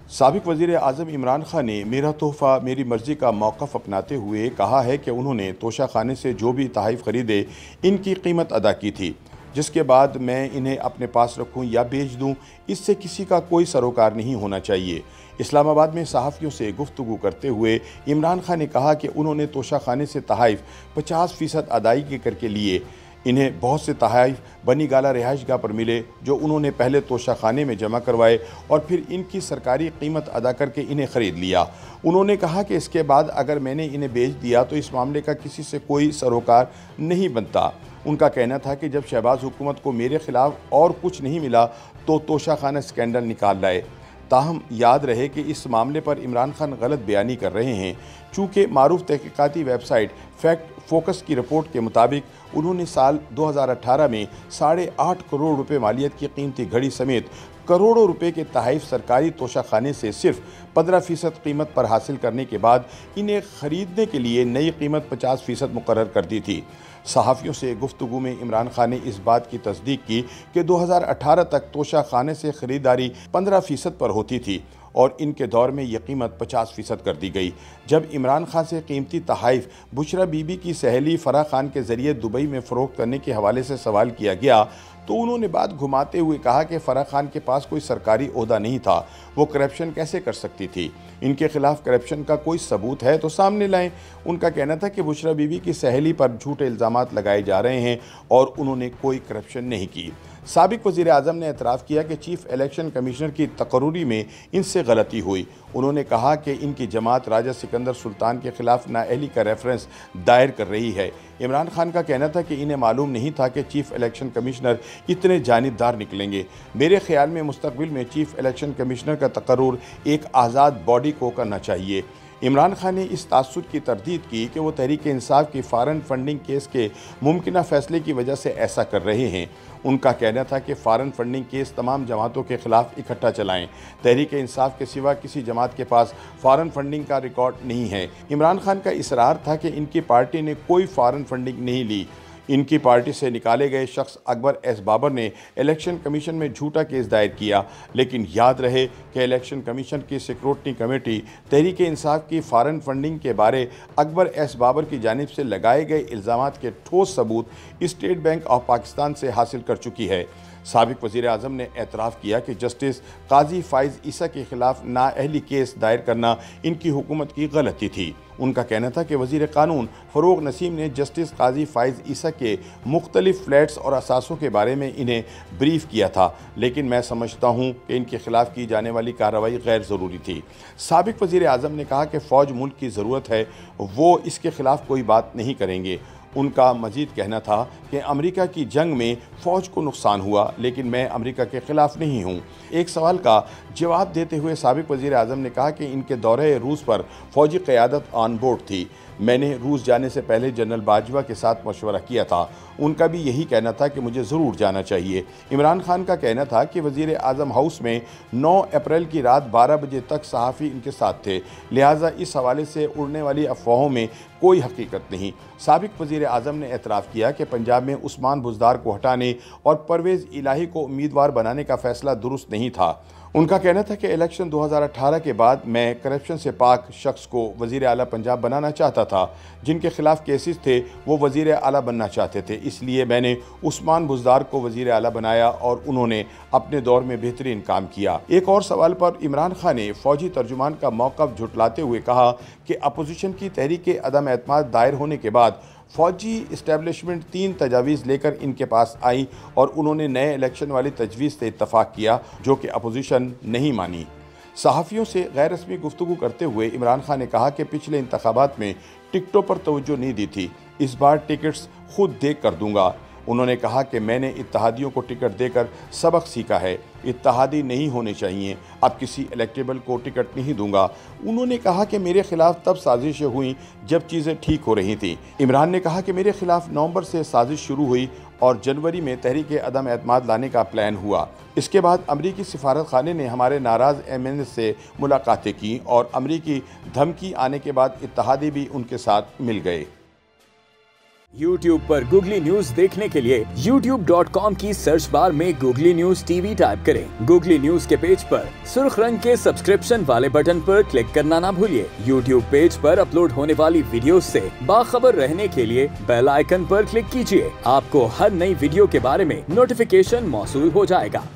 साबिक वज़ीर आज़म इमरान खान ने मेरा तोहफ़ा मेरी मर्ज़ी का मौक़िफ़ अपनाते हुए कहा है कि उन्होंने तोशाखाने से जो भी तोहफ़े ख़रीदे इनकी कीमत अदा की थी, जिसके बाद मैं इन्हें अपने पास रखूं या बेच दूं, इससे किसी का कोई सरोकार नहीं होना चाहिए। इस्लामाबाद में सहाफ़ियों से गुफ्तगू करते हुए इमरान खान ने कहा कि उन्होंने तोशाखाने से तोहफ़े 50% अदायगी करके लिए। इन्हें बहुत से तोहफ़े बनी गाला रिहाइशगाह पर मिले जो उन्होंने पहले तोशाखाने में जमा करवाए और फिर इनकी सरकारी कीमत अदा करके इन्हें ख़रीद लिया। उन्होंने कहा कि इसके बाद अगर मैंने इन्हें बेच दिया तो इस मामले का किसी से कोई सरोकार नहीं बनता। उनका कहना था कि जब शहबाज हुकूमत को मेरे खिलाफ और कुछ नहीं मिला तो तोशाखाना स्कैंडल निकाल लाए। ताहम याद रहे कि इस मामले पर इमरान खान गलत बयानी कर रहे हैं, चूँकि मारूफ तहकीकाती वेबसाइट फैक्ट फोकस की रिपोर्ट के मुताबिक उन्होंने साल 2018 में 8.5 करोड़ रुपए मालियत की कीमती घड़ी समेत करोड़ों रुपए के तोहफ़े सरकारी तोशाखाने से सिर्फ 15% कीमत पर हासिल करने के बाद इन्हें ख़रीदने के लिए नई कीमत 50% मुकर्रर कर दी थी। सहाफ़ियों से गुफ्तगू में इमरान खान ने इस बात की तस्दीक की कि 2018 तक तोशाखाने से ख़रीदारी 15% पर होती थी और इनके दौर में यह कीमत 50% कर दी गई। जब इमरान खान से कीमती तोहफ़े बुशरा बीबी की सहेली फराह खान के ज़रिए दुबई में फ़रोख्त करने के हवाले से सवाल किया गया तो उन्होंने बात घुमाते हुए कहा कि फराह खान के पास कोई सरकारी ओहदा नहीं था, वो करप्शन कैसे कर सकती थी। इनके खिलाफ करप्शन का कोई सबूत है तो सामने लाएं। उनका कहना था कि बुशरा बीबी की सहेली पर झूठे इल्ज़ामात लगाए जा रहे हैं और उन्होंने कोई करप्शन नहीं की। साबिक वज़ीर आज़म ने एतराफ़ किया कि चीफ़ इलेक्शन कमिश्नर की तकर्री में इनसे गलती हुई। उन्होंने कहा कि इनकी जमात राजा सिकंदर सुल्तान के खिलाफ नाअहली का रेफरेंस दायर कर रही है। इमरान खान का कहना था कि इन्हें मालूम नहीं था कि चीफ़ इलेक्शन कमिश्नर इतने जानिबदार निकलेंगे। मेरे ख्याल में मुस्तकबिल में चीफ़ इलेक्शन कमिश्नर का तकर्रुर एक आज़ाद बॉडी को करना चाहिए। इमरान खान ने इस तासुर की तरदीद की कि वो तहरीक इंसाफ की फ़ॉरेन फंडिंग केस के मुमकिना फ़ैसले की वजह से ऐसा कर रहे हैं। उनका कहना था कि फ़ॉरेन फंडिंग केस तमाम जमातों के ख़िलाफ़ इकट्ठा चलाएं। तहरीक इंसाफ के सिवा किसी जमात के पास फ़ॉरेन फंडिंग का रिकॉर्ड नहीं है। इमरान खान का इसरार था कि इनकी पार्टी ने कोई फ़ॉरेन फंडिंग नहीं ली। इनकी पार्टी से निकाले गए शख्स अकबर एस बाबर ने इलेक्शन कमीशन में झूठा केस दायर किया, लेकिन याद रहे कि इलेक्शन कमीशन की सिक्योरिटी कमेटी तहरीक इंसाफ की फ़ॉरेन फंडिंग के बारे अकबर एस बाबर की जानिब से लगाए गए इल्ज़ामात के ठोस सबूत स्टेट बैंक ऑफ पाकिस्तान से हासिल कर चुकी है। साबिक वज़ीर आज़म ने एतराफ़ किया कि जस्टिस काजी फ़ाइज़ ईसा के ख़िलाफ़ नाअहली केस दायर करना इनकी हुकूमत की गलती थी। उनका कहना था कि वज़ीर क़ानून फ़रोग़ नसीम ने जस्टिस काजी फ़ाइज़ ईसा के मुख्तलिफ़ फ्लैट्स और असासों के बारे में इन्हें ब्रीफ़ किया था, लेकिन मैं समझता हूँ कि इनके ख़िलाफ़ की जाने वाली कार्रवाई गैर ज़रूरी थी। साबिक वज़ीर आज़म ने कहा कि फ़ौज मुल्क की ज़रूरत है, वो इसके ख़िलाफ़ कोई बात नहीं करेंगे। उनका मज़ीद कहना था कि अमेरिका की जंग में फ़ौज को नुकसान हुआ, लेकिन मैं अमेरिका के ख़िलाफ़ नहीं हूँ। एक सवाल का जवाब देते हुए साबिक वज़ीर आज़म ने कहा कि इनके दौरे रूस पर फ़ौजी क़यादत ऑन बोर्ड थी। मैंने रूस जाने से पहले जनरल बाजवा के साथ मशवरा किया था। उनका भी यही कहना था कि मुझे ज़रूर जाना चाहिए। इमरान खान का कहना था कि वज़ीर आज़म हाउस में 9 अप्रैल की रात 12 बजे तक सहाफ़ी इनके साथ थे, लिहाजा इस हवाले से उड़ने वाली अफवाहों में कोई हकीकत नहीं। साबिक वज़ीर आज़म ने एतराफ़ किया कि पंजाब में उस्मान बुज़दार को हटाने और परवेज़ इलाही को उम्मीदवार बनाने का फ़ैसला दुरुस्त नहीं था। उनका कहना था कि इलेक्शन 2018 के बाद मैं करप्शन से पाक शख्स को वज़ीर आला पंजाब बनाना चाहता था। जिनके खिलाफ केसेस थे वो वज़ीर आला बनना चाहते थे, इसलिए मैंने उस्मान बुज़दार को वज़ीर आला बनाया और उन्होंने अपने दौर में बेहतरीन काम किया। एक और सवाल पर इमरान खान ने फ़ौजी तर्जुमान का मौक़िफ़ झुटलाते हुए कहा कि अपोजिशन की तहरीक अदम एतमाद दायर होने के बाद फ़ौजी इस्टेब्लिशमेंट 3 तजावीज़ लेकर इनके पास आई और उन्होंने नए इलेक्शन वाली तजवीज़ से इत्तफ़ाक़ किया, जो कि अपोजिशन नहीं मानी। सहाफ़ियों से गैर रस्मी गुफ्तगू करते हुए इमरान खान ने कहा कि पिछले इंतखाबात में टिकटों पर तवज्जो नहीं दी थी, इस बार टिकट्स खुद देख कर दूँगा। उन्होंने कहा कि मैंने इत्तहादियों को टिकट देकर सबक सीखा है, इत्तहादी नहीं होने चाहिए, अब किसी इलेक्टेबल को टिकट नहीं दूंगा। उन्होंने कहा कि मेरे खिलाफ तब साजिशें हुई जब चीज़ें ठीक हो रही थीं। इमरान ने कहा कि मेरे खिलाफ नवंबर से साजिश शुरू हुई और जनवरी में तहरीक अदम एतमाद लाने का प्लान हुआ। इसके बाद अमरीकी सिफारत खाने ने हमारे नाराज़ एमएनए से मुलाकातें की और अमरीकी धमकी आने के बाद इत्तहादी भी उनके साथ मिल गए। YouTube पर गूगली न्यूज देखने के लिए youtube.com की सर्च बार में गूगली न्यूज टीवी टाइप करें। गूगली न्यूज के पेज पर सुर्ख रंग के सब्सक्रिप्शन वाले बटन पर क्लिक करना ना भूलिए। YouTube पेज पर अपलोड होने वाली वीडियो से बाखबर रहने के लिए बेल आइकन पर क्लिक कीजिए। आपको हर नई वीडियो के बारे में नोटिफिकेशन मौसूल हो जाएगा।